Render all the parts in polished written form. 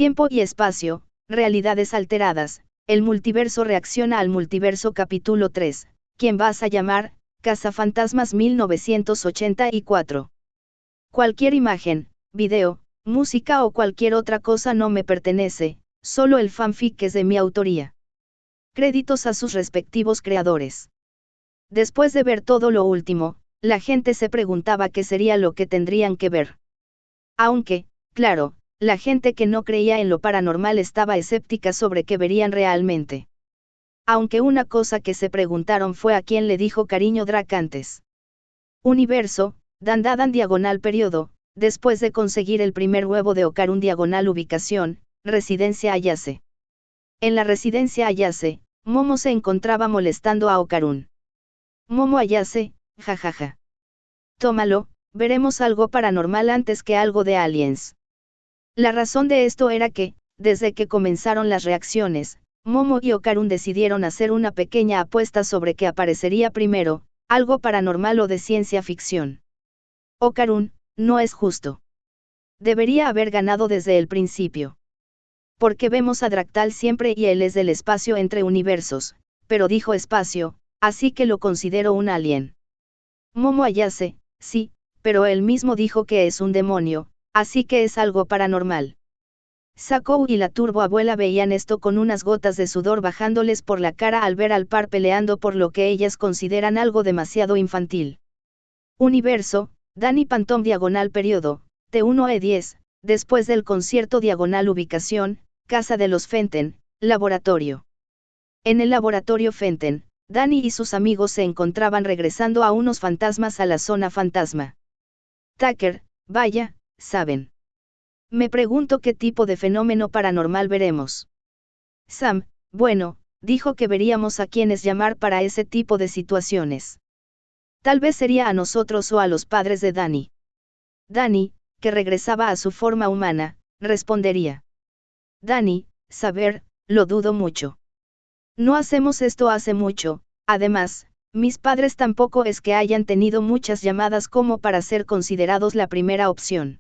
Tiempo y espacio, realidades alteradas, el multiverso reacciona al multiverso capítulo 3, ¿quién vas a llamar? Cazafantasmas 1984. Cualquier imagen, video, música o cualquier otra cosa no me pertenece, solo el fanfic es de mi autoría. Créditos a sus respectivos creadores. Después de ver todo lo último, la gente se preguntaba qué sería lo que tendrían que ver. Aunque, claro, la gente que no creía en lo paranormal estaba escéptica sobre qué verían realmente. Aunque una cosa que se preguntaron fue a quién le dijo cariño Drac antes. Universo, dan diagonal periodo, después de conseguir el primer huevo de Ocarun diagonal ubicación, residencia Ayase. En la residencia Ayase, Momo se encontraba molestando a Ocarun. Momo Ayase, jajaja. Tómalo, veremos algo paranormal antes que algo de aliens. La razón de esto era que, desde que comenzaron las reacciones, Momo y Ocarun decidieron hacer una pequeña apuesta sobre qué aparecería primero, algo paranormal o de ciencia ficción. Ocarun, no es justo. Debería haber ganado desde el principio. Porque vemos a Draktal siempre y él es del espacio entre universos, pero dijo espacio, así que lo considero un alien. Momo Ayase, sí, pero él mismo dijo que es un demonio, así que es algo paranormal. Sakou y la turboabuela veían esto con unas gotas de sudor bajándoles por la cara al ver al par peleando por lo que ellas consideran algo demasiado infantil. Universo, Danny Phantom diagonal periodo, T1E10, después del concierto diagonal ubicación, Casa de los Fenten, laboratorio. En el laboratorio Fenten, Danny y sus amigos se encontraban regresando a unos fantasmas a la zona fantasma. Tucker, vaya, saben. Me pregunto qué tipo de fenómeno paranormal veremos. Sam, bueno, dijo que veríamos a quienes llamar para ese tipo de situaciones. Tal vez sería a nosotros o a los padres de Danny. Danny, que regresaba a su forma humana, respondería. Danny, saber, lo dudo mucho. No hacemos esto hace mucho, además, mis padres tampoco es que hayan tenido muchas llamadas como para ser considerados la primera opción.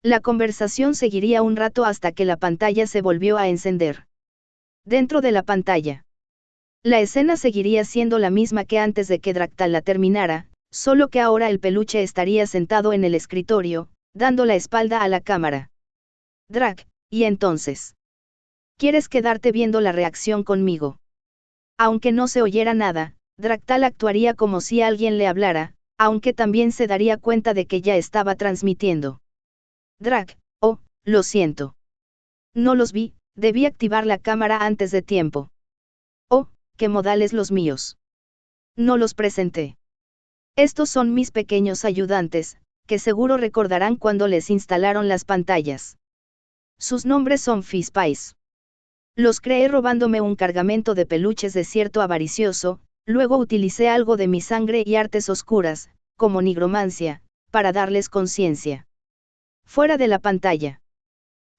La conversación seguiría un rato hasta que la pantalla se volvió a encender. Dentro de la pantalla. La escena seguiría siendo la misma que antes de que Draktal la terminara, solo que ahora el peluche estaría sentado en el escritorio, dando la espalda a la cámara. Drak, ¿y entonces? ¿Quieres quedarte viendo la reacción conmigo? Aunque no se oyera nada, Draktal actuaría como si alguien le hablara, aunque también se daría cuenta de que ya estaba transmitiendo. Drak, oh, lo siento. No los vi, debí activar la cámara antes de tiempo. Oh, qué modales los míos. No los presenté. Estos son mis pequeños ayudantes, que seguro recordarán cuando les instalaron las pantallas. Sus nombres son Fizz-Pies. Los creé robándome un cargamento de peluches de cierto avaricioso, luego utilicé algo de mi sangre y artes oscuras, como nigromancia, para darles conciencia. Fuera de la pantalla.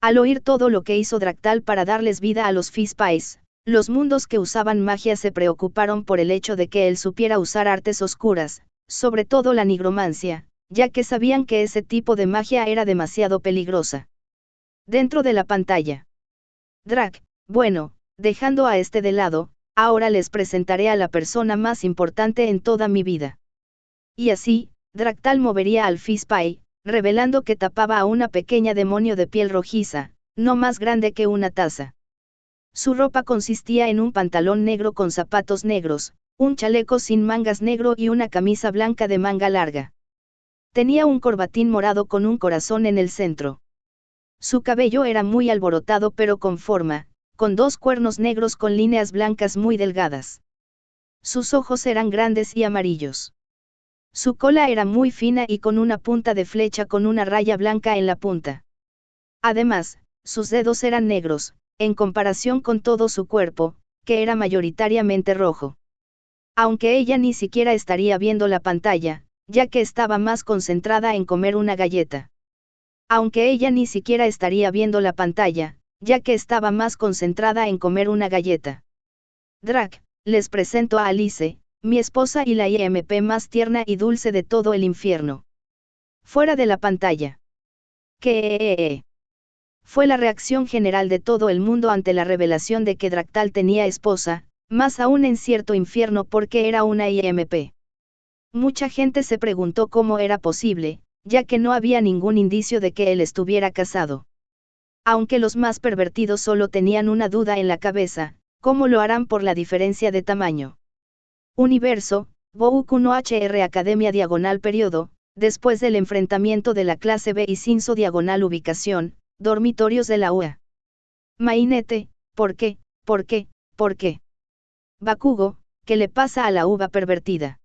Al oír todo lo que hizo Draktal para darles vida a los Fizz-Pies, los mundos que usaban magia se preocuparon por el hecho de que él supiera usar artes oscuras, sobre todo la nigromancia, ya que sabían que ese tipo de magia era demasiado peligrosa. Dentro de la pantalla. Drak, bueno, dejando a este de lado, ahora les presentaré a la persona más importante en toda mi vida. Y así, Draktal movería al Fizz-Pie, revelando que tapaba a una pequeña demonio de piel rojiza, no más grande que una taza. Su ropa consistía en un pantalón negro con zapatos negros, un chaleco sin mangas negro y una camisa blanca de manga larga. Tenía un corbatín morado con un corazón en el centro. Su cabello era muy alborotado pero con forma, con dos cuernos negros con líneas blancas muy delgadas. Sus ojos eran grandes y amarillos. Su cola era muy fina y con una punta de flecha con una raya blanca en la punta. Además, sus dedos eran negros, en comparación con todo su cuerpo, que era mayoritariamente rojo. Aunque ella ni siquiera estaría viendo la pantalla, ya que estaba más concentrada en comer una galleta. Aunque ella ni siquiera estaría viendo la pantalla, ya que estaba más concentrada en comer una galleta. Drak, les presento a Alice, mi esposa y la IMP más tierna y dulce de todo el infierno. Fuera de la pantalla. ¿Qué? Fue la reacción general de todo el mundo ante la revelación de que Draktal tenía esposa, más aún en cierto infierno porque era una IMP. Mucha gente se preguntó cómo era posible, ya que no había ningún indicio de que él estuviera casado. Aunque los más pervertidos solo tenían una duda en la cabeza, ¿cómo lo harán por la diferencia de tamaño? Universo, Boku no HR Academia /periodo, después del enfrentamiento de la clase B y Shinzo /ubicación, dormitorios de la UA. Mainete, ¿por qué? ¿Por qué? ¿Por qué? Bakugo, ¿qué le pasa a la uva pervertida?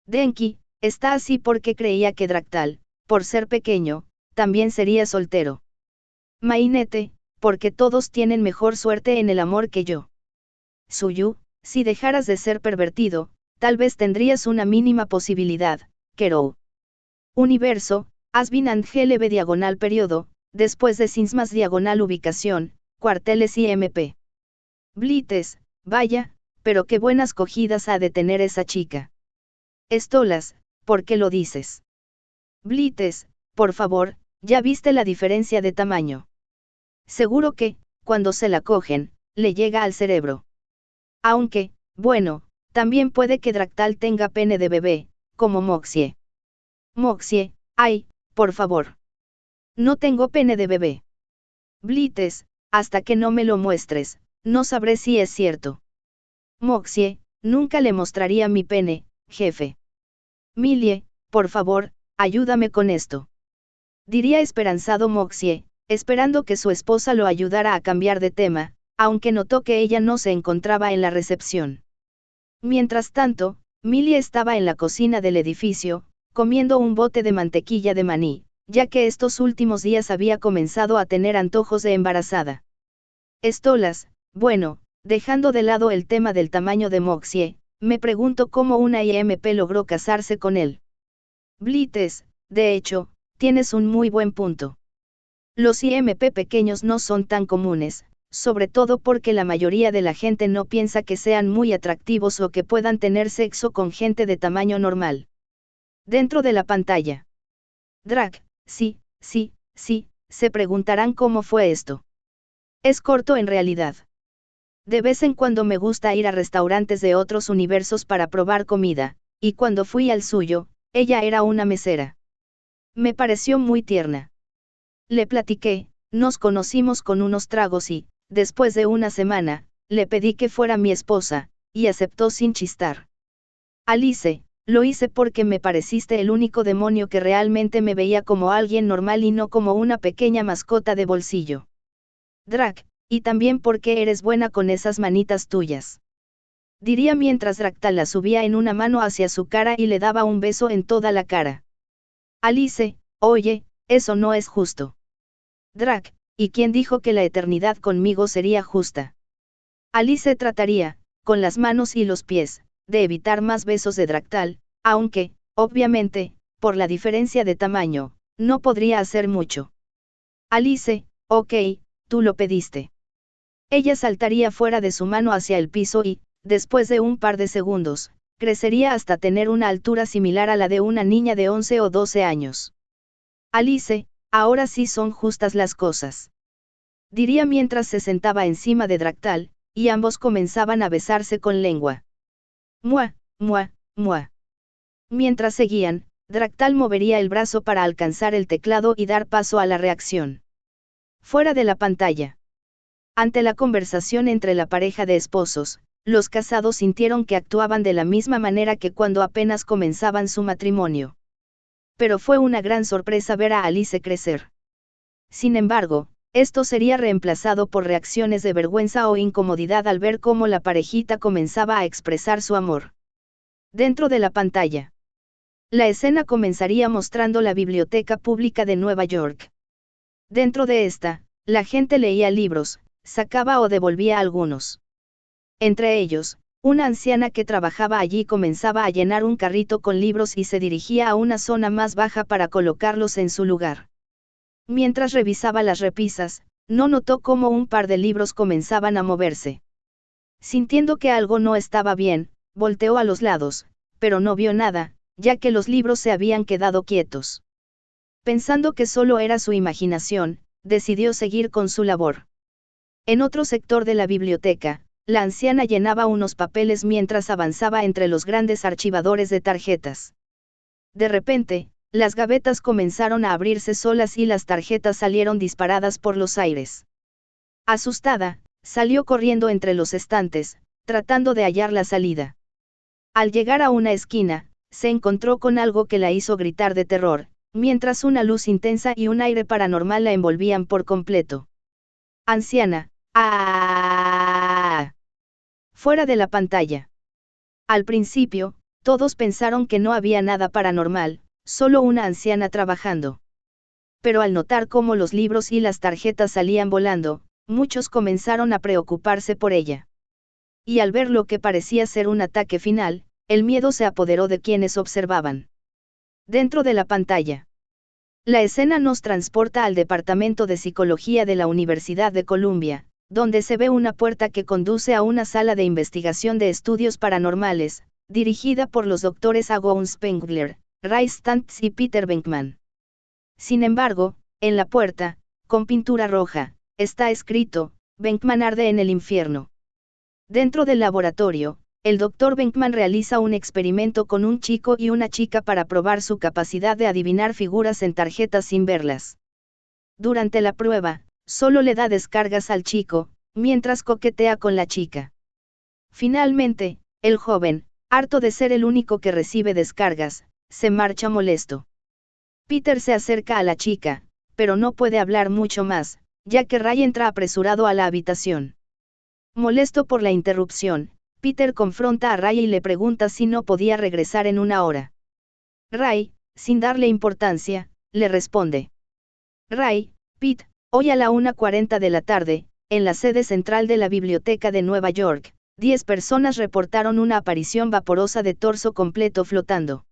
Denki, está así porque creía que Draktal, por ser pequeño, también sería soltero. Mainete, porque todos tienen mejor suerte en el amor que yo. Suyu, si dejaras de ser pervertido, tal vez tendrías una mínima posibilidad, Kerou. Universo, Asbin Angel /periodo, después de Sinsmas /ubicación, cuarteles IMP. Blites, vaya, pero qué buenas cogidas ha de tener esa chica. Estolas, ¿por qué lo dices? Blites, por favor, ¿ya viste la diferencia de tamaño? Seguro que, cuando se la cogen, le llega al cerebro. Aunque, bueno, también puede que Draktal tenga pene de bebé, como Moxie. Moxie, ay, por favor. No tengo pene de bebé. Blites, hasta que no me lo muestres, no sabré si es cierto. Moxie, nunca le mostraría mi pene, jefe. Millie, por favor, ayúdame con esto. Diría esperanzado Moxie, esperando que su esposa lo ayudara a cambiar de tema, aunque notó que ella no se encontraba en la recepción. Mientras tanto, Millie estaba en la cocina del edificio, comiendo un bote de mantequilla de maní, ya que estos últimos días había comenzado a tener antojos de embarazada. Estolas, bueno, dejando de lado el tema del tamaño de Moxie, me pregunto cómo una IMP logró casarse con él. Blites, de hecho, tienes un muy buen punto. Los IMP pequeños no son tan comunes, sobre todo porque la mayoría de la gente no piensa que sean muy atractivos o que puedan tener sexo con gente de tamaño normal. Dentro de la pantalla. Drak, sí, se preguntarán cómo fue esto. Es corto en realidad. De vez en cuando me gusta ir a restaurantes de otros universos para probar comida, y cuando fui al suyo, ella era una mesera. Me pareció muy tierna. Le platiqué, nos conocimos con unos tragos y, después de una semana, le pedí que fuera mi esposa, y aceptó sin chistar. Alice, lo hice porque me pareciste el único demonio que realmente me veía como alguien normal y no como una pequeña mascota de bolsillo. Drak, y también porque eres buena con esas manitas tuyas. Diría mientras Draktal la subía en una mano hacia su cara y le daba un beso en toda la cara. Alice, oye, eso no es justo. Drak, ¿y quién dijo que la eternidad conmigo sería justa? Alice trataría, con las manos y los pies, de evitar más besos de Draktal, aunque, obviamente, por la diferencia de tamaño, no podría hacer mucho. Alice, ok, tú lo pediste. Ella saltaría fuera de su mano hacia el piso y, después de un par de segundos, crecería hasta tener una altura similar a la de una niña de 11 o 12 años. Alice, ahora sí son justas las cosas. Diría mientras se sentaba encima de Draktal, y ambos comenzaban a besarse con lengua. Mua, mua, mua. Mientras seguían, Draktal movería el brazo para alcanzar el teclado y dar paso a la reacción. Fuera de la pantalla. Ante la conversación entre la pareja de esposos, los casados sintieron que actuaban de la misma manera que cuando apenas comenzaban su matrimonio. Pero fue una gran sorpresa ver a Alice crecer. Sin embargo, esto sería reemplazado por reacciones de vergüenza o incomodidad al ver cómo la parejita comenzaba a expresar su amor. Dentro de la pantalla. La escena comenzaría mostrando la biblioteca pública de Nueva York. Dentro de esta, la gente leía libros, sacaba o devolvía algunos. Entre ellos, una anciana que trabajaba allí comenzaba a llenar un carrito con libros y se dirigía a una zona más baja para colocarlos en su lugar. Mientras revisaba las repisas, no notó cómo un par de libros comenzaban a moverse. Sintiendo que algo no estaba bien, volteó a los lados, pero no vio nada, ya que los libros se habían quedado quietos. Pensando que solo era su imaginación, decidió seguir con su labor. En otro sector de la biblioteca, la anciana llenaba unos papeles mientras avanzaba entre los grandes archivadores de tarjetas. De repente, las gavetas comenzaron a abrirse solas y las tarjetas salieron disparadas por los aires. Asustada, salió corriendo entre los estantes, tratando de hallar la salida. Al llegar a una esquina, se encontró con algo que la hizo gritar de terror, mientras una luz intensa y un aire paranormal la envolvían por completo. Anciana, ¡ah! Fuera de la pantalla. Al principio, todos pensaron que no había nada paranormal, solo una anciana trabajando. Pero al notar cómo los libros y las tarjetas salían volando, muchos comenzaron a preocuparse por ella. Y al ver lo que parecía ser un ataque final, el miedo se apoderó de quienes observaban. Dentro de la pantalla. La escena nos transporta al Departamento de Psicología de la Universidad de Columbia, donde se ve una puerta que conduce a una sala de investigación de estudios paranormales, dirigida por los doctores Agon Spengler, Ray Stantz y Peter Venkman. Sin embargo, en la puerta, con pintura roja, está escrito, Venkman arde en el infierno. Dentro del laboratorio, el Dr. Venkman realiza un experimento con un chico y una chica para probar su capacidad de adivinar figuras en tarjetas sin verlas. Durante la prueba, solo le da descargas al chico, mientras coquetea con la chica. Finalmente, el joven, harto de ser el único que recibe descargas, se marcha molesto. Peter se acerca a la chica, pero no puede hablar mucho más, ya que Ray entra apresurado a la habitación. Molesto por la interrupción, Peter confronta a Ray y le pregunta si no podía regresar en una hora. Ray, sin darle importancia, le responde. Ray, Pete, hoy a la 1:40 de la tarde, en la sede central de la Biblioteca de Nueva York, 10 personas reportaron una aparición vaporosa de torso completo flotando.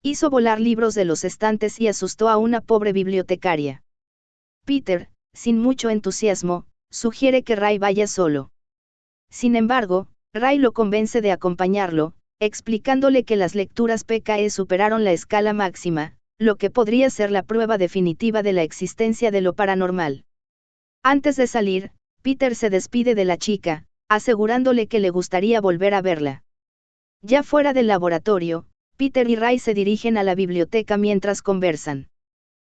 Hizo volar libros de los estantes y asustó a una pobre bibliotecaria. Peter, sin mucho entusiasmo, sugiere que Ray vaya solo. Sin embargo, Ray lo convence de acompañarlo, explicándole que las lecturas PKE superaron la escala máxima, lo que podría ser la prueba definitiva de la existencia de lo paranormal. Antes de salir, Peter se despide de la chica, asegurándole que le gustaría volver a verla. Ya fuera del laboratorio, Peter y Ray se dirigen a la biblioteca mientras conversan.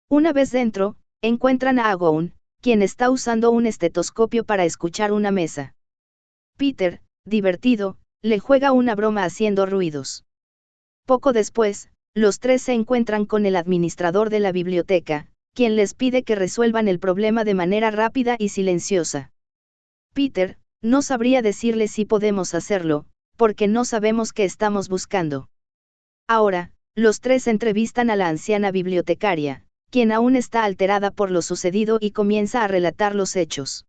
Una vez dentro, encuentran a Agon, quien está usando un estetoscopio para escuchar una mesa. Peter, divertido, le juega una broma haciendo ruidos. Poco después, los tres se encuentran con el administrador de la biblioteca, quien les pide que resuelvan el problema de manera rápida y silenciosa. Peter, no sabría decirle si podemos hacerlo, porque no sabemos qué estamos buscando. Ahora, los tres entrevistan a la anciana bibliotecaria, quien aún está alterada por lo sucedido y comienza a relatar los hechos.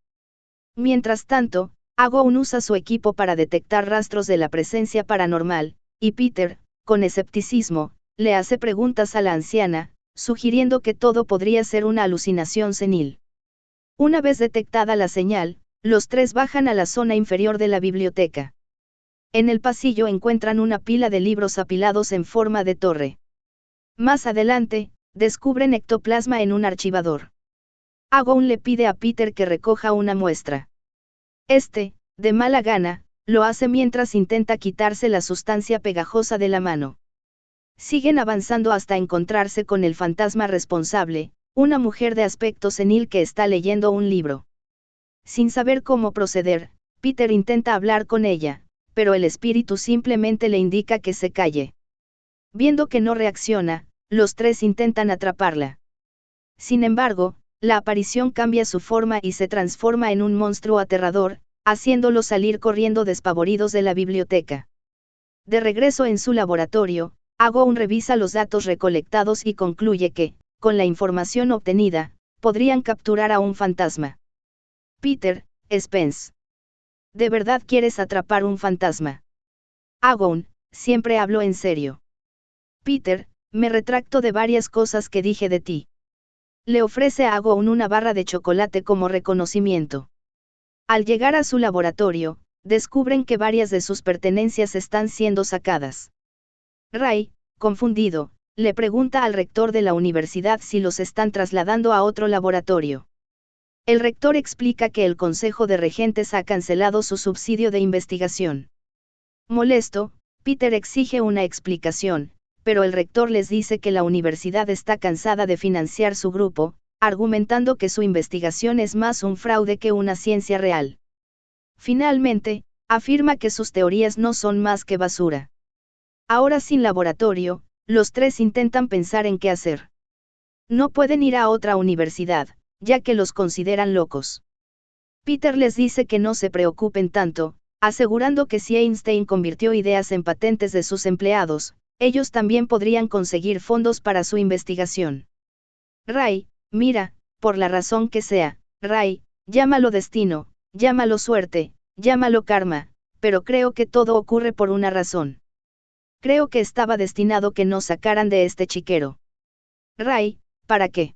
Mientras tanto, Agon usa su equipo para detectar rastros de la presencia paranormal, y Peter, con escepticismo, le hace preguntas a la anciana, sugiriendo que todo podría ser una alucinación senil. Una vez detectada la señal, los tres bajan a la zona inferior de la biblioteca. En el pasillo encuentran una pila de libros apilados en forma de torre. Más adelante, descubren ectoplasma en un archivador. Agon le pide a Peter que recoja una muestra. Este, de mala gana, lo hace mientras intenta quitarse la sustancia pegajosa de la mano. Siguen avanzando hasta encontrarse con el fantasma responsable, una mujer de aspecto senil que está leyendo un libro. Sin saber cómo proceder, Peter intenta hablar con ella, pero el espíritu simplemente le indica que se calle. Viendo que no reacciona, los tres intentan atraparla. Sin embargo, la aparición cambia su forma y se transforma en un monstruo aterrador, haciéndolo salir corriendo despavoridos de la biblioteca. De regreso en su laboratorio, Agon revisa los datos recolectados y concluye que, con la información obtenida, podrían capturar a un fantasma. Peter, Spence. ¿De verdad quieres atrapar un fantasma? Agon, siempre hablo en serio. Peter, me retracto de varias cosas que dije de ti. Le ofrece a Agon una barra de chocolate como reconocimiento. Al llegar a su laboratorio, descubren que varias de sus pertenencias están siendo sacadas. Ray, confundido, le pregunta al rector de la universidad si los están trasladando a otro laboratorio. El rector explica que el Consejo de Regentes ha cancelado su subsidio de investigación. Molesto, Peter exige una explicación, pero el rector les dice que la universidad está cansada de financiar su grupo, argumentando que su investigación es más un fraude que una ciencia real. Finalmente, afirma que sus teorías no son más que basura. Ahora sin laboratorio, los tres intentan pensar en qué hacer. No pueden ir a otra universidad, ya que los consideran locos. Peter les dice que no se preocupen tanto, asegurando que si Einstein convirtió ideas en patentes de sus empleados, ellos también podrían conseguir fondos para su investigación. Ray, mira, por la razón que sea, Ray, llámalo destino, llámalo suerte, llámalo karma, pero creo que todo ocurre por una razón. Creo que estaba destinado que nos sacaran de este chiquero. Ray, ¿para qué?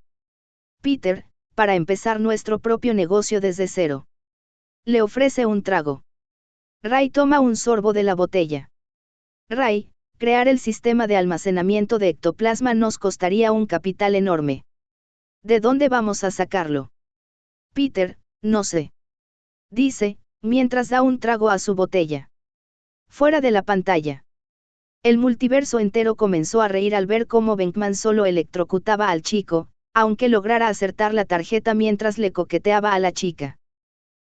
Peter, para empezar nuestro propio negocio desde cero. Le ofrece un trago. Ray toma un sorbo de la botella. Ray, crear el sistema de almacenamiento de ectoplasma nos costaría un capital enorme. ¿De dónde vamos a sacarlo? Peter, no sé. Dice, mientras da un trago a su botella. Fuera de la pantalla. El multiverso entero comenzó a reír al ver cómo Venkman solo electrocutaba al chico, aunque lograra acertar la tarjeta mientras le coqueteaba a la chica.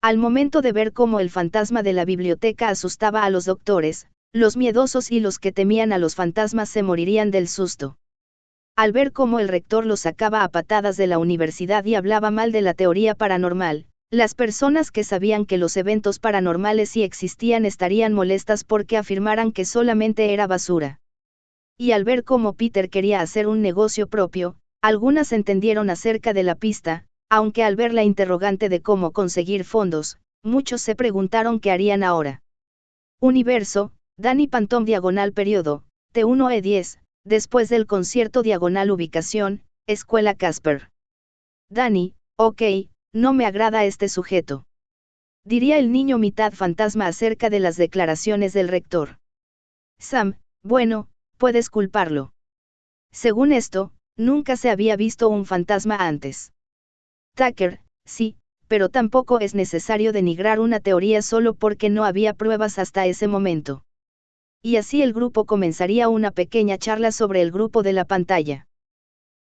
Al momento de ver cómo el fantasma de la biblioteca asustaba a los doctores, los miedosos y los que temían a los fantasmas se morirían del susto. Al ver cómo el rector los sacaba a patadas de la universidad y hablaba mal de la teoría paranormal, las personas que sabían que los eventos paranormales sí existían estarían molestas porque afirmaran que solamente era basura. Y al ver cómo Peter quería hacer un negocio propio, algunas entendieron acerca de la pista, aunque al ver la interrogante de cómo conseguir fondos, muchos se preguntaron qué harían ahora. Universo, Danny Phantom diagonal periodo, T1E10, después del concierto diagonal ubicación, Escuela Casper. Danny, ok, no me agrada este sujeto. Diría el niño mitad fantasma acerca de las declaraciones del rector. Sam, bueno, puedes culparlo. Según esto, nunca se había visto un fantasma antes. Tucker, sí, pero tampoco es necesario denigrar una teoría solo porque no había pruebas hasta ese momento. Y así el grupo comenzaría una pequeña charla sobre el grupo de la pantalla.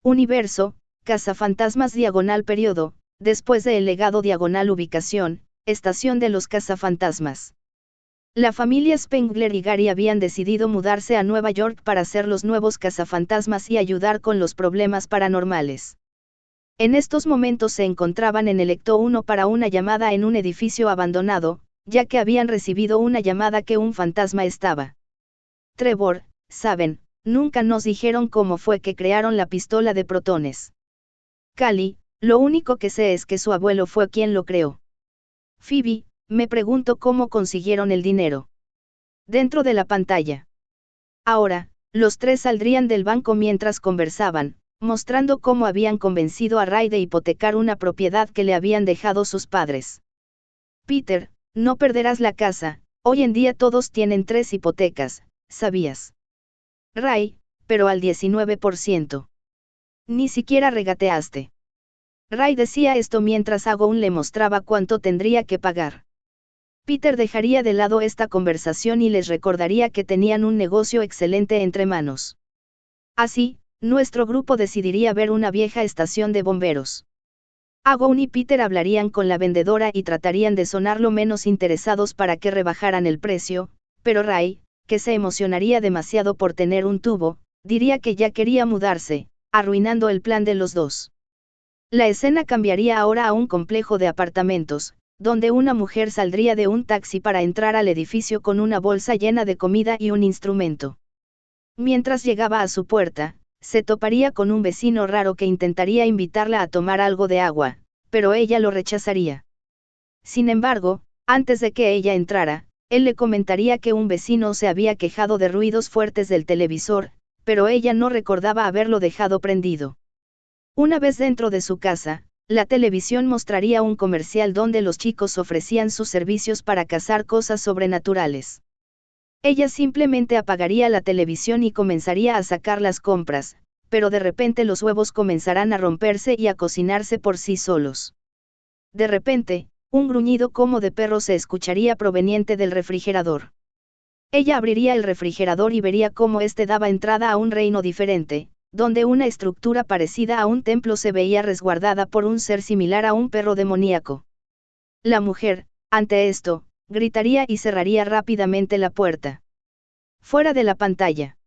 Universo, cazafantasmas diagonal periodo, después de el legado diagonal ubicación, estación de los cazafantasmas. La familia Spengler y Gary habían decidido mudarse a Nueva York para ser los nuevos cazafantasmas y ayudar con los problemas paranormales. En estos momentos se encontraban en el Ecto 1 para una llamada en un edificio abandonado, ya que habían recibido una llamada que un fantasma estaba. Trevor, saben, nunca nos dijeron cómo fue que crearon la pistola de protones. Callie, lo único que sé es que su abuelo fue quien lo creó. Phoebe, me pregunto cómo consiguieron el dinero. Dentro de la pantalla. Ahora, los tres saldrían del banco mientras conversaban, mostrando cómo habían convencido a Ray de hipotecar una propiedad que le habían dejado sus padres. Peter, no perderás la casa, hoy en día todos tienen 3 hipotecas, ¿sabías? Ray, pero al 19%. Ni siquiera regateaste. Ray decía esto mientras Agon le mostraba cuánto tendría que pagar. Peter dejaría de lado esta conversación y les recordaría que tenían un negocio excelente entre manos. Así, nuestro grupo decidiría ver una vieja estación de bomberos. Agon y Peter hablarían con la vendedora y tratarían de sonar lo menos interesados para que rebajaran el precio, pero Ray, que se emocionaría demasiado por tener un tubo, diría que ya quería mudarse, arruinando el plan de los dos. La escena cambiaría ahora a un complejo de apartamentos, donde una mujer saldría de un taxi para entrar al edificio con una bolsa llena de comida y un instrumento. Mientras llegaba a su puerta, se toparía con un vecino raro que intentaría invitarla a tomar algo de agua, pero ella lo rechazaría. Sin embargo, antes de que ella entrara, él le comentaría que un vecino se había quejado de ruidos fuertes del televisor, pero ella no recordaba haberlo dejado prendido. Una vez dentro de su casa, la televisión mostraría un comercial donde los chicos ofrecían sus servicios para cazar cosas sobrenaturales. Ella simplemente apagaría la televisión y comenzaría a sacar las compras, pero de repente los huevos comenzarán a romperse y a cocinarse por sí solos. De repente, un gruñido como de perro se escucharía proveniente del refrigerador. Ella abriría el refrigerador y vería cómo este daba entrada a un reino diferente, donde una estructura parecida a un templo se veía resguardada por un ser similar a un perro demoníaco. La mujer, ante esto, gritaría y cerraría rápidamente la puerta. Fuera de la pantalla.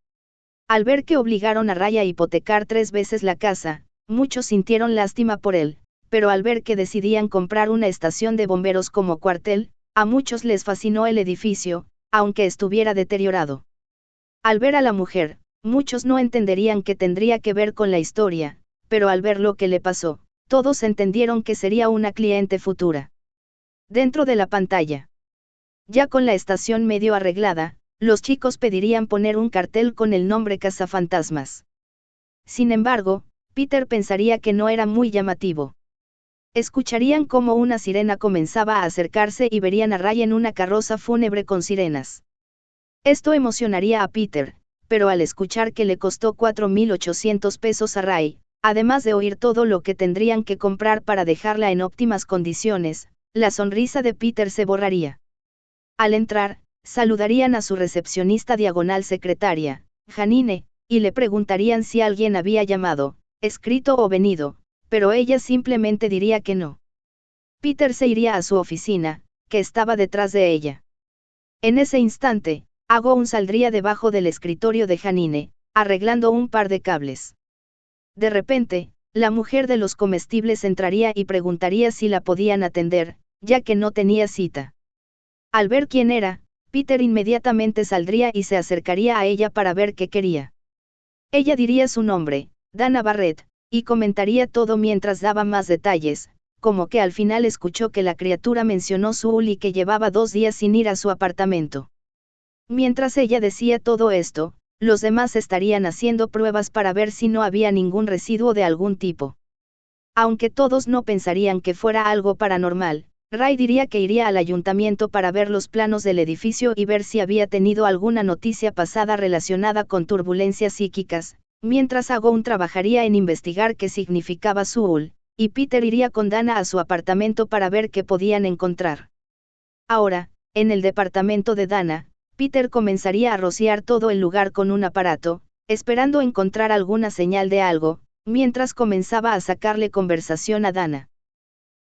Al ver que obligaron a Ray a hipotecar 3 veces la casa, muchos sintieron lástima por él, pero al ver que decidían comprar una estación de bomberos como cuartel, a muchos les fascinó el edificio, aunque estuviera deteriorado. Al ver a la mujer, muchos no entenderían qué tendría que ver con la historia, pero al ver lo que le pasó, todos entendieron que sería una cliente futura. Dentro de la pantalla. Ya con la estación medio arreglada, los chicos pedirían poner un cartel con el nombre Cazafantasmas. Sin embargo, Peter pensaría que no era muy llamativo. Escucharían cómo una sirena comenzaba a acercarse y verían a Ray en una carroza fúnebre con sirenas. Esto emocionaría a Peter, pero al escuchar que le costó 4.800 pesos a Ray, además de oír todo lo que tendrían que comprar para dejarla en óptimas condiciones, la sonrisa de Peter se borraría. Al entrar, saludarían a su recepcionista diagonal secretaria, Janine, y le preguntarían si alguien había llamado, escrito o venido, pero ella simplemente diría que no. Peter se iría a su oficina, que estaba detrás de ella. En ese instante, Agon saldría debajo del escritorio de Janine, arreglando un par de cables. De repente, la mujer de los comestibles entraría y preguntaría si la podían atender, ya que no tenía cita. Al ver quién era, Peter inmediatamente saldría y se acercaría a ella para ver qué quería. Ella diría su nombre, Dana Barrett, y comentaría todo mientras daba más detalles, como que al final escuchó que la criatura mencionó Suul y que llevaba 2 días sin ir a su apartamento. Mientras ella decía todo esto, los demás estarían haciendo pruebas para ver si no había ningún residuo de algún tipo. Aunque todos no pensarían que fuera algo paranormal, Ray diría que iría al ayuntamiento para ver los planos del edificio y ver si había tenido alguna noticia pasada relacionada con turbulencias psíquicas, mientras Agon trabajaría en investigar qué significaba Suul, y Peter iría con Dana a su apartamento para ver qué podían encontrar. Ahora, en el departamento de Dana, Peter comenzaría a rociar todo el lugar con un aparato, esperando encontrar alguna señal de algo, mientras comenzaba a sacarle conversación a Dana.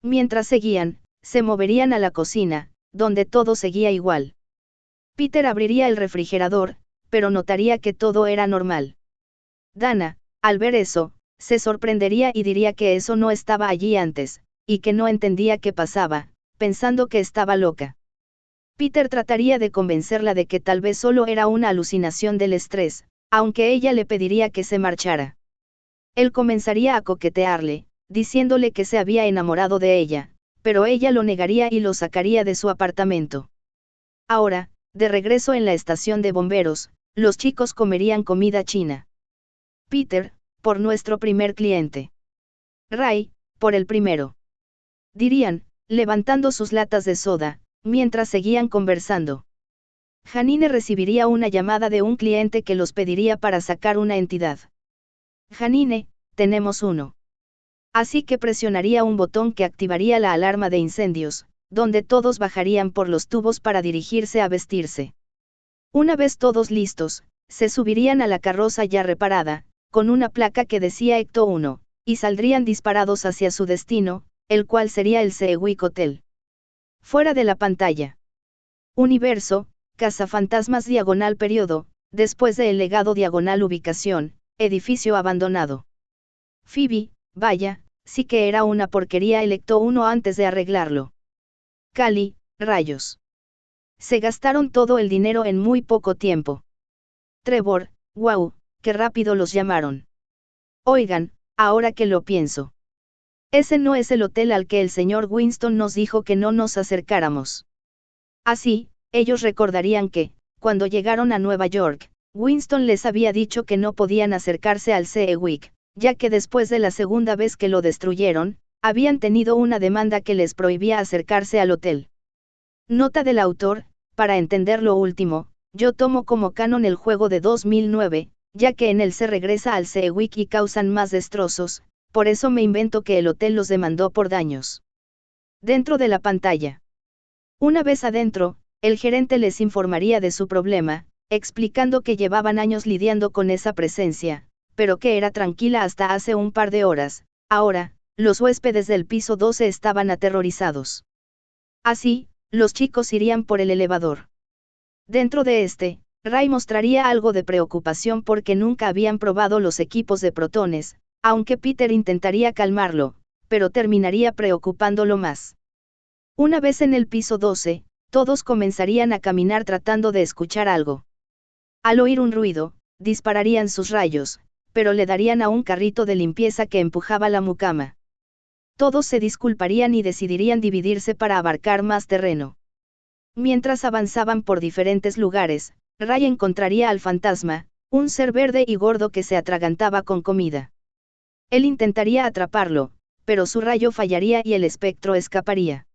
Mientras seguían, se moverían a la cocina, donde todo seguía igual. Peter abriría el refrigerador, pero notaría que todo era normal. Dana, al ver eso, se sorprendería y diría que eso no estaba allí antes, y que no entendía qué pasaba, pensando que estaba loca. Peter trataría de convencerla de que tal vez solo era una alucinación del estrés, aunque ella le pediría que se marchara. Él comenzaría a coquetearle, diciéndole que se había enamorado de ella, pero ella lo negaría y lo sacaría de su apartamento. Ahora, de regreso en la estación de bomberos, los chicos comerían comida china. Peter, por nuestro primer cliente. Ray, por el primero. Dirían, levantando sus latas de soda, mientras seguían conversando. Janine recibiría una llamada de un cliente que los pediría para sacar una entidad. Janine, tenemos uno. Así que presionaría un botón que activaría la alarma de incendios, donde todos bajarían por los tubos para dirigirse a vestirse. Una vez todos listos, se subirían a la carroza ya reparada, con una placa que decía Ecto 1, y saldrían disparados hacia su destino, el cual sería el Seawick Hotel. Fuera de la pantalla. Universo, Cazafantasmas diagonal periodo, después de El legado diagonal ubicación, edificio abandonado. Phoebe, vaya, sí que era una porquería el Ecto 1 antes de arreglarlo. Cali, rayos. Se gastaron todo el dinero en muy poco tiempo. Trevor, wow, qué rápido los llamaron. Oigan, ahora que lo pienso. Ese no es el hotel al que el señor Winston nos dijo que no nos acercáramos. Así, ellos recordarían que, cuando llegaron a Nueva York, Winston les había dicho que no podían acercarse al Seawick, ya que después de la segunda vez que lo destruyeron, habían tenido una demanda que les prohibía acercarse al hotel. Nota del autor, para entender lo último, yo tomo como canon el juego de 2009, ya que en él se regresa al Seawick y causan más destrozos, por eso me invento que el hotel los demandó por daños. Dentro de la pantalla. Una vez adentro, el gerente les informaría de su problema, explicando que llevaban años lidiando con esa presencia, pero que era tranquila hasta hace un par de horas. Ahora, los huéspedes del piso 12 estaban aterrorizados. Así, los chicos irían por el elevador. Dentro de este, Ray mostraría algo de preocupación porque nunca habían probado los equipos de protones, aunque Peter intentaría calmarlo, pero terminaría preocupándolo más. Una vez en el piso 12, todos comenzarían a caminar tratando de escuchar algo. Al oír un ruido, dispararían sus rayos, pero le darían a un carrito de limpieza que empujaba la mucama. Todos se disculparían y decidirían dividirse para abarcar más terreno. Mientras avanzaban por diferentes lugares, Ray encontraría al fantasma, un ser verde y gordo que se atragantaba con comida. Él intentaría atraparlo, pero su rayo fallaría y el espectro escaparía.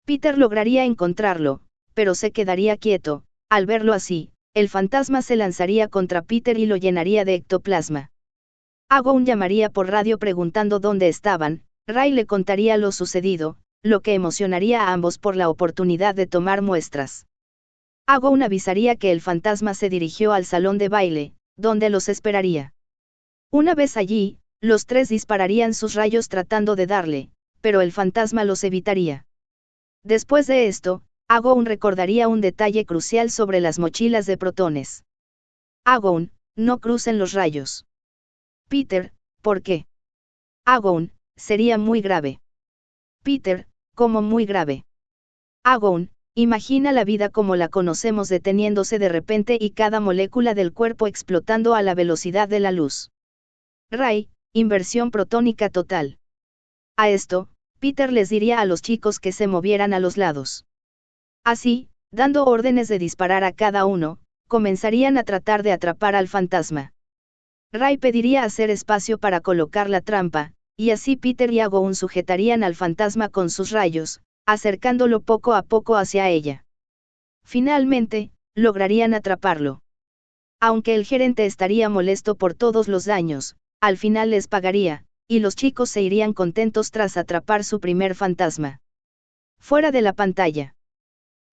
Peter lograría encontrarlo, pero se quedaría quieto. Al verlo así, el fantasma se lanzaría contra Peter y lo llenaría de ectoplasma. Agon llamaría por radio preguntando dónde estaban. Ray le contaría lo sucedido, lo que emocionaría a ambos por la oportunidad de tomar muestras. Agon avisaría que el fantasma se dirigió al salón de baile, donde los esperaría. Una vez allí, los tres dispararían sus rayos tratando de darle, pero el fantasma los evitaría. Después de esto, Agon recordaría un detalle crucial sobre las mochilas de protones. Agon, no crucen los rayos. Peter, ¿por qué? Agon, sería muy grave. Peter, ¿cómo muy grave? Agon, imagina la vida como la conocemos deteniéndose de repente y cada molécula del cuerpo explotando a la velocidad de la luz. Ray, inversión protónica total. A esto, Peter les diría a los chicos que se movieran a los lados. Así, dando órdenes de disparar a cada uno, comenzarían a tratar de atrapar al fantasma. Ray pediría hacer espacio para colocar la trampa, y así Peter y Agon sujetarían al fantasma con sus rayos, acercándolo poco a poco hacia ella. Finalmente, lograrían atraparlo. Aunque el gerente estaría molesto por todos los daños, al final les pagaría, y los chicos se irían contentos tras atrapar su primer fantasma. Fuera de la pantalla.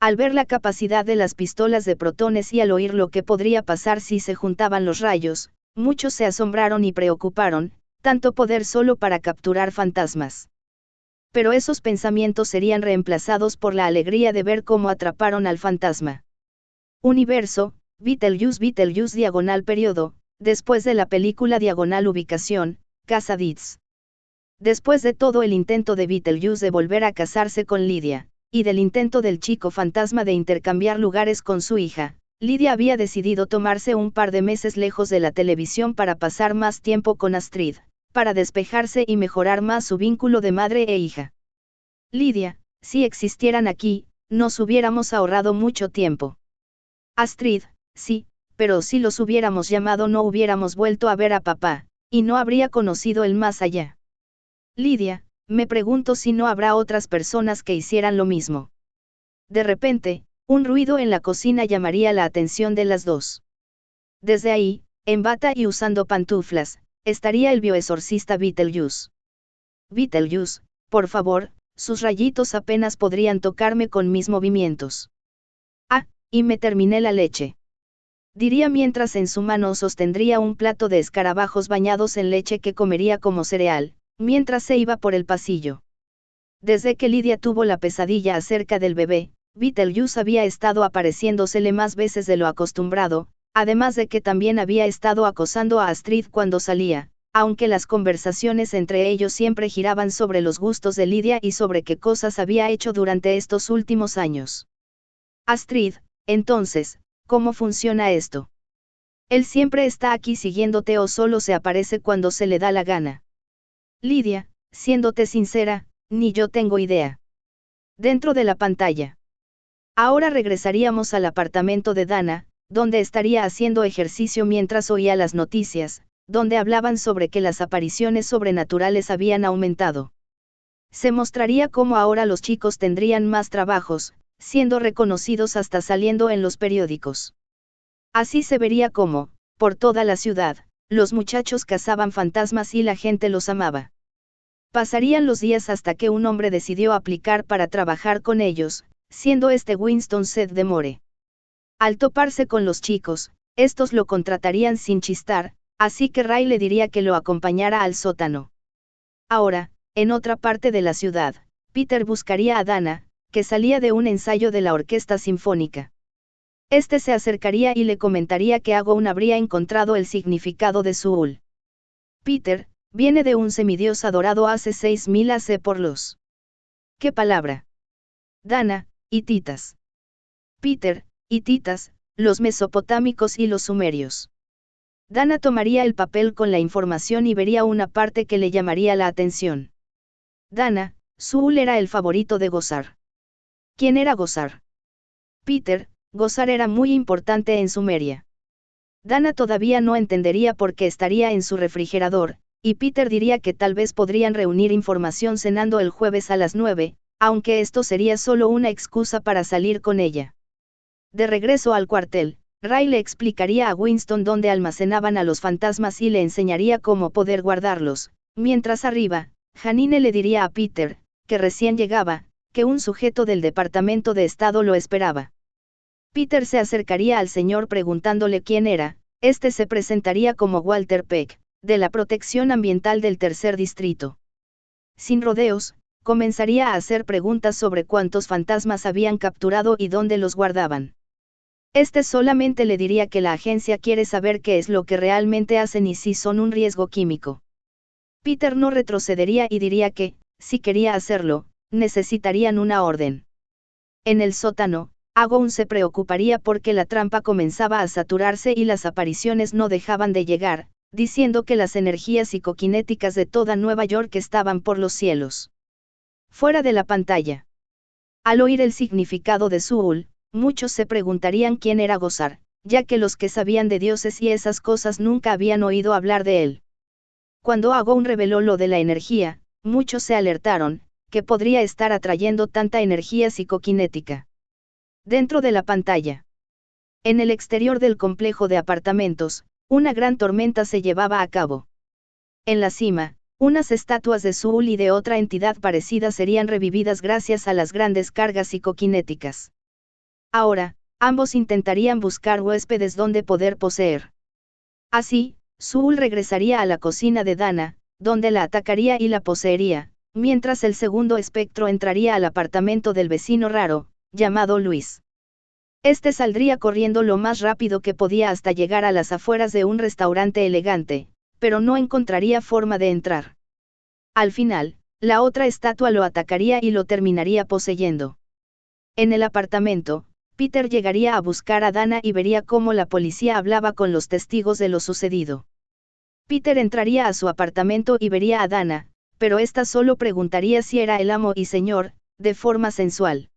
Al ver la capacidad de las pistolas de protones y al oír lo que podría pasar si se juntaban los rayos, muchos se asombraron y preocuparon, tanto poder solo para capturar fantasmas. Pero esos pensamientos serían reemplazados por la alegría de ver cómo atraparon al fantasma. Universo, Betelgeuse diagonal periodo, después de la película diagonal ubicación, Casa Dietz. Después de todo el intento de Betelgeuse de volver a casarse con Lydia, y del intento del chico fantasma de intercambiar lugares con su hija, Lydia había decidido tomarse un par de meses lejos de la televisión para pasar más tiempo con Astrid, para despejarse y mejorar más su vínculo de madre e hija. Lydia, si existieran aquí, nos hubiéramos ahorrado mucho tiempo. Astrid, sí, pero si los hubiéramos llamado no hubiéramos vuelto a ver a papá, y no habría conocido el más allá. Lydia, me pregunto si no habrá otras personas que hicieran lo mismo. De repente, un ruido en la cocina llamaría la atención de las dos. Desde ahí, en bata y usando pantuflas, estaría el bioexorcista Betelgeuse. Betelgeuse, por favor, sus rayitos apenas podrían tocarme con mis movimientos. Ah, y me terminé la leche. Diría mientras en su mano sostendría un plato de escarabajos bañados en leche que comería como cereal, mientras se iba por el pasillo. Desde que Lydia tuvo la pesadilla acerca del bebé, Betelgeuse había estado apareciéndosele más veces de lo acostumbrado, además de que también había estado acosando a Astrid cuando salía, aunque las conversaciones entre ellos siempre giraban sobre los gustos de Lydia y sobre qué cosas había hecho durante estos últimos años. Astrid, entonces, ¿cómo funciona esto? ¿Él siempre está aquí siguiéndote o solo se aparece cuando se le da la gana? Lydia, siéndote sincera, ni yo tengo idea. Dentro de la pantalla. Ahora regresaríamos al apartamento de Dana, donde estaría haciendo ejercicio mientras oía las noticias, donde hablaban sobre que las apariciones sobrenaturales habían aumentado. Se mostraría cómo ahora los chicos tendrían más trabajos, siendo reconocidos hasta saliendo en los periódicos. Así se vería cómo, por toda la ciudad, los muchachos cazaban fantasmas y la gente los amaba. Pasarían los días hasta que un hombre decidió aplicar para trabajar con ellos, siendo este Winston Sedemore. Al toparse con los chicos, estos lo contratarían sin chistar, así que Ray le diría que lo acompañara al sótano. Ahora, en otra parte de la ciudad, Peter buscaría a Dana, que salía de un ensayo de la orquesta sinfónica. Este se acercaría y le comentaría que Agon habría encontrado el significado de Suul. Peter, viene de un semidios adorado hace 6000 AC por los. ¿Qué palabra? Dana, hititas. Peter, hititas, los mesopotámicos y los sumerios. Dana tomaría el papel con la información y vería una parte que le llamaría la atención. Dana, Suul era el favorito de Gosar. ¿Quién era Gosar? Peter, Gosar era muy importante en Sumeria. Dana todavía no entendería por qué estaría en su refrigerador, y Peter diría que tal vez podrían reunir información cenando el jueves a las 9, aunque esto sería solo una excusa para salir con ella. De regreso al cuartel, Ray le explicaría a Winston dónde almacenaban a los fantasmas y le enseñaría cómo poder guardarlos, mientras arriba, Janine le diría a Peter, que recién llegaba, que un sujeto del Departamento de Estado lo esperaba. Peter se acercaría al señor preguntándole quién era, este se presentaría como Walter Peck, de la Protección Ambiental del Tercer Distrito. Sin rodeos, comenzaría a hacer preguntas sobre cuántos fantasmas habían capturado y dónde los guardaban. Este solamente le diría que la agencia quiere saber qué es lo que realmente hacen y si son un riesgo químico. Peter no retrocedería y diría que, si quería hacerlo, necesitarían una orden. En el sótano, Agon se preocuparía porque la trampa comenzaba a saturarse y las apariciones no dejaban de llegar, diciendo que las energías psicoquinéticas de toda Nueva York estaban por los cielos. Fuera de la pantalla. Al oír el significado de Suul, muchos se preguntarían quién era Gosar, ya que los que sabían de dioses y esas cosas nunca habían oído hablar de él. Cuando Agon reveló lo de la energía, muchos se alertaron, que podría estar atrayendo tanta energía psicoquinética. Dentro de la pantalla. En el exterior del complejo de apartamentos, una gran tormenta se llevaba a cabo. En la cima, unas estatuas de Suul y de otra entidad parecida serían revividas gracias a las grandes cargas psicoquinéticas. Ahora, ambos intentarían buscar huéspedes donde poder poseer. Así, Suul regresaría a la cocina de Dana, donde la atacaría y la poseería, mientras el segundo espectro entraría al apartamento del vecino raro, llamado Luis. Este saldría corriendo lo más rápido que podía hasta llegar a las afueras de un restaurante elegante, pero no encontraría forma de entrar. Al final, la otra estatua lo atacaría y lo terminaría poseyendo. En el apartamento, Peter llegaría a buscar a Dana y vería cómo la policía hablaba con los testigos de lo sucedido. Peter entraría a su apartamento y vería a Dana, pero ésta solo preguntaría si era el amo y señor, de forma sensual.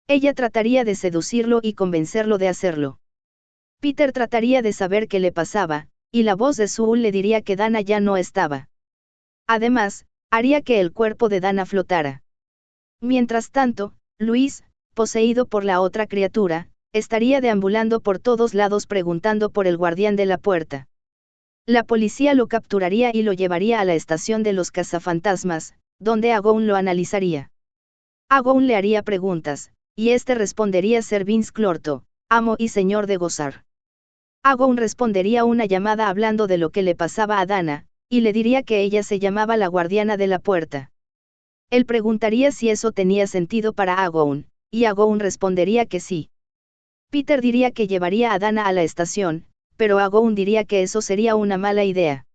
Ella trataría de seducirlo y convencerlo de hacerlo. Peter trataría de saber qué le pasaba, y la voz de Suul le diría que Dana ya no estaba. Además, haría que el cuerpo de Dana flotara. Mientras tanto, Luis, poseído por la otra criatura, estaría deambulando por todos lados preguntando por el guardián de la puerta. La policía lo capturaría y lo llevaría a la estación de los cazafantasmas, donde Agon lo analizaría. Agon le haría preguntas, y este respondería ser Vince Clorto, amo y señor de Gosar. Agon respondería una llamada hablando de lo que le pasaba a Dana, y le diría que ella se llamaba la guardiana de la puerta. Él preguntaría si eso tenía sentido para Agon, y Agon respondería que sí. Peter diría que llevaría a Dana a la estación, pero Agon diría que eso sería una mala idea.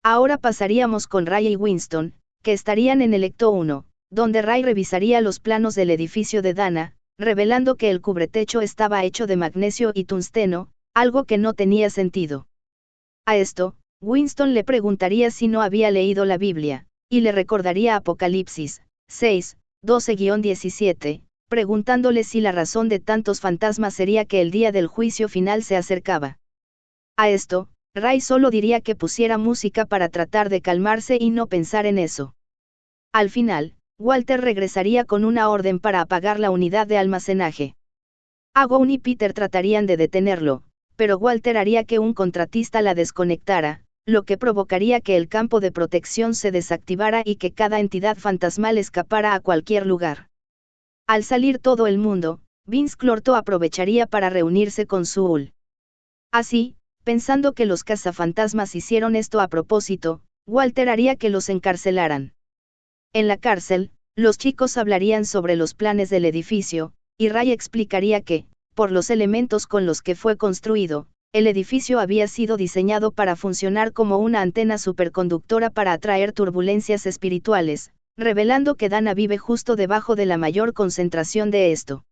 Ahora pasaríamos con Ray y Winston, que estarían en el Ecto 1, donde Ray revisaría los planos del edificio de Dana, revelando que el cubretecho estaba hecho de magnesio y tungsteno, algo que no tenía sentido. A esto, Winston le preguntaría si no había leído la Biblia, y le recordaría Apocalipsis 6, 12-17, preguntándole si la razón de tantos fantasmas sería que el día del juicio final se acercaba. A esto, Ray solo diría que pusiera música para tratar de calmarse y no pensar en eso. Al final, Walter regresaría con una orden para apagar la unidad de almacenaje. Agon y Peter tratarían de detenerlo, pero Walter haría que un contratista la desconectara, lo que provocaría que el campo de protección se desactivara y que cada entidad fantasmal escapara a cualquier lugar. Al salir todo el mundo, Vince Clorto aprovecharía para reunirse con Zuul. Así, pensando que los cazafantasmas hicieron esto a propósito, Walter haría que los encarcelaran. En la cárcel, los chicos hablarían sobre los planes del edificio, y Ray explicaría que, por los elementos con los que fue construido, el edificio había sido diseñado para funcionar como una antena superconductora para atraer turbulencias espirituales, revelando que Dana vive justo debajo de la mayor concentración de esto.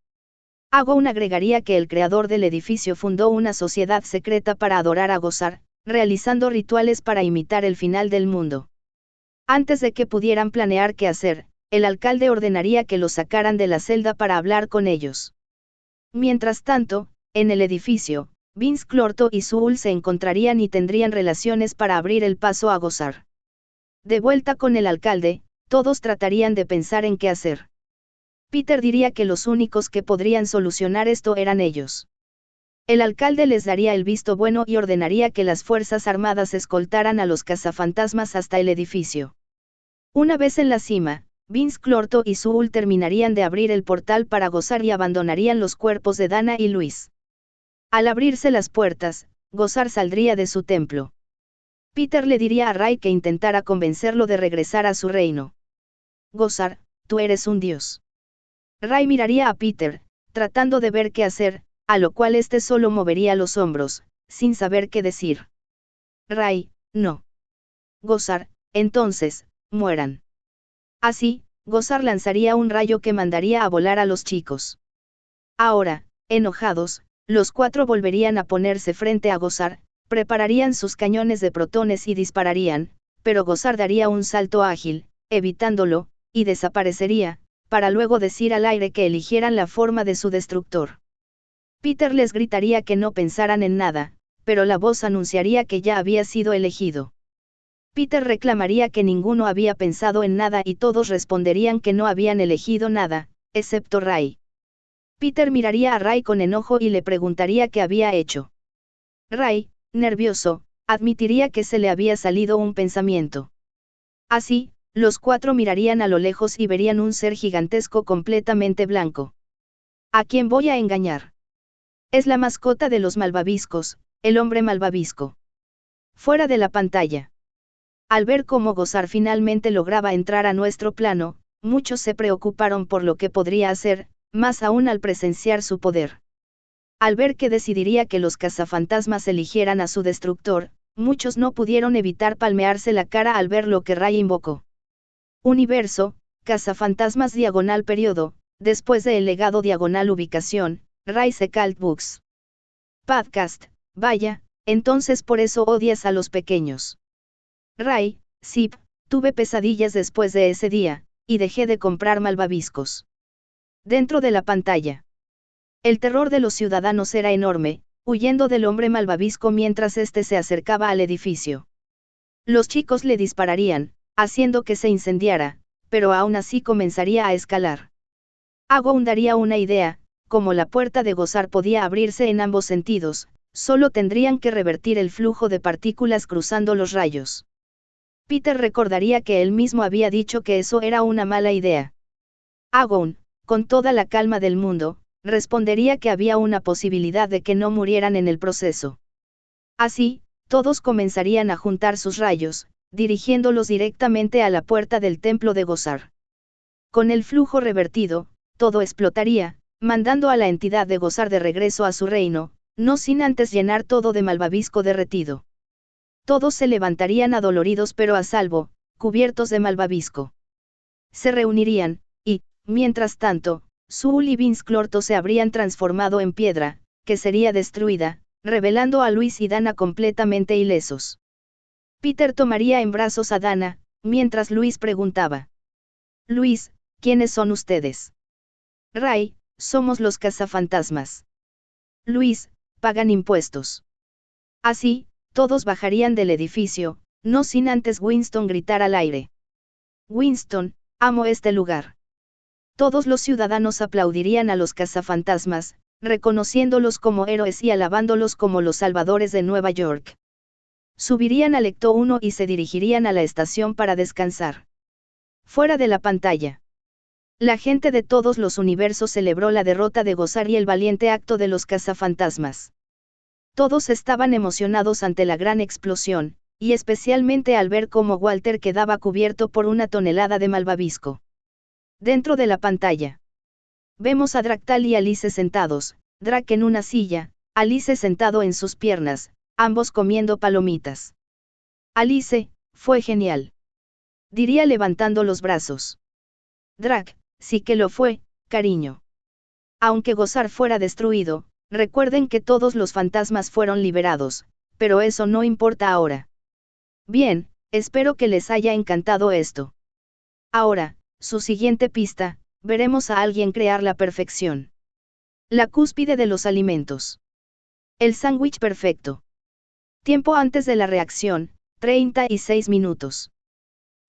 Agon agregaría que el creador del edificio fundó una sociedad secreta para adorar a Gozar, realizando rituales para imitar el final del mundo. Antes de que pudieran planear qué hacer, el alcalde ordenaría que los sacaran de la celda para hablar con ellos. Mientras tanto, en el edificio, Vince Clorto y Zuul se encontrarían y tendrían relaciones para abrir el paso a Gozar. De vuelta con el alcalde, todos tratarían de pensar en qué hacer. Peter diría que los únicos que podrían solucionar esto eran ellos. El alcalde les daría el visto bueno y ordenaría que las fuerzas armadas escoltaran a los cazafantasmas hasta el edificio. Una vez en la cima, Vince Clorto y Zuul terminarían de abrir el portal para Gozar y abandonarían los cuerpos de Dana y Luis. Al abrirse las puertas, Gozar saldría de su templo. Peter le diría a Ray que intentara convencerlo de regresar a su reino. Gozar, tú eres un dios. Ray miraría a Peter, tratando de ver qué hacer, a lo cual este solo movería los hombros, sin saber qué decir. Ray, no. Gozar, entonces, mueran. Así, Gozar lanzaría un rayo que mandaría a volar a los chicos. Ahora, enojados, los cuatro volverían a ponerse frente a Gozar, prepararían sus cañones de protones y dispararían, pero Gozar daría un salto ágil, evitándolo, y desaparecería, para luego decir al aire que eligieran la forma de su destructor. Peter les gritaría que no pensaran en nada, pero la voz anunciaría que ya había sido elegido. Peter reclamaría que ninguno había pensado en nada y todos responderían que no habían elegido nada, excepto Ray. Peter miraría a Ray con enojo y le preguntaría qué había hecho. Ray, nervioso, admitiría que se le había salido un pensamiento. Así, los cuatro mirarían a lo lejos y verían un ser gigantesco completamente blanco. ¿A quién voy a engañar? Es la mascota de los malvaviscos, el hombre malvavisco. Fuera de la pantalla. Al ver cómo Gozar finalmente lograba entrar a nuestro plano, muchos se preocuparon por lo que podría hacer, más aún al presenciar su poder. Al ver que decidiría que los cazafantasmas eligieran a su destructor, muchos no pudieron evitar palmearse la cara al ver lo que Ray invocó. Universo, cazafantasmas diagonal periodo, después de el legado diagonal ubicación, Rise Cult Books. Podcast, vaya, entonces por eso odias a los pequeños. Ray, sí, tuve pesadillas después de ese día, y dejé de comprar malvaviscos. Dentro de la pantalla. El terror de los ciudadanos era enorme, huyendo del hombre malvavisco mientras éste se acercaba al edificio. Los chicos le dispararían, haciendo que se incendiara, pero aún así comenzaría a escalar. Agon daría una idea, como la puerta de Gozar podía abrirse en ambos sentidos, solo tendrían que revertir el flujo de partículas cruzando los rayos. Peter recordaría que él mismo había dicho que eso era una mala idea. Agon, con toda la calma del mundo, respondería que había una posibilidad de que no murieran en el proceso. Así, todos comenzarían a juntar sus rayos, dirigiéndolos directamente a la puerta del templo de Gozar. Con el flujo revertido, todo explotaría, mandando a la entidad de Gozar de regreso a su reino, no sin antes llenar todo de malvavisco derretido. Todos se levantarían adoloridos pero a salvo, cubiertos de malvavisco. Se reunirían, y, mientras tanto, Zuul y Vince Clorto se habrían transformado en piedra, que sería destruida, revelando a Luis y Dana completamente ilesos. Peter tomaría en brazos a Dana, mientras Luis preguntaba. Luis, ¿quiénes son ustedes? Ray, somos los cazafantasmas. Luis, pagan impuestos. Así, todos bajarían del edificio, no sin antes Winston gritar al aire. Winston, amo este lugar. Todos los ciudadanos aplaudirían a los cazafantasmas, reconociéndolos como héroes y alabándolos como los salvadores de Nueva York. Subirían al Ecto 1 y se dirigirían a la estación para descansar. Fuera de la pantalla. La gente de todos los universos celebró la derrota de Gozar y el valiente acto de los cazafantasmas. Todos estaban emocionados ante la gran explosión, y especialmente al ver cómo Walter quedaba cubierto por una tonelada de malvavisco. Dentro de la pantalla. Vemos a Draktal y Alice sentados, Drak en una silla, Alice sentado en sus piernas, ambos comiendo palomitas. Alice, fue genial. Diría levantando los brazos. Drak, sí que lo fue, cariño. Aunque Gozar fuera destruido, recuerden que todos los fantasmas fueron liberados, pero eso no importa ahora. Bien, espero que les haya encantado esto. Ahora, su siguiente pista, veremos a alguien crear la perfección. La cúspide de los alimentos. El sándwich perfecto. Tiempo antes de la reacción, 36 minutos.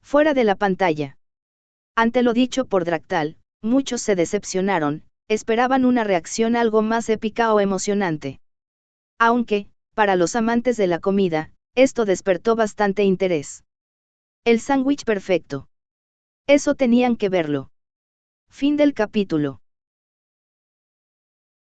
Fuera de la pantalla. Ante lo dicho por Draktal, muchos se decepcionaron, esperaban una reacción algo más épica o emocionante. Aunque, para los amantes de la comida, esto despertó bastante interés. El sándwich perfecto. Eso tenían que verlo. Fin del capítulo.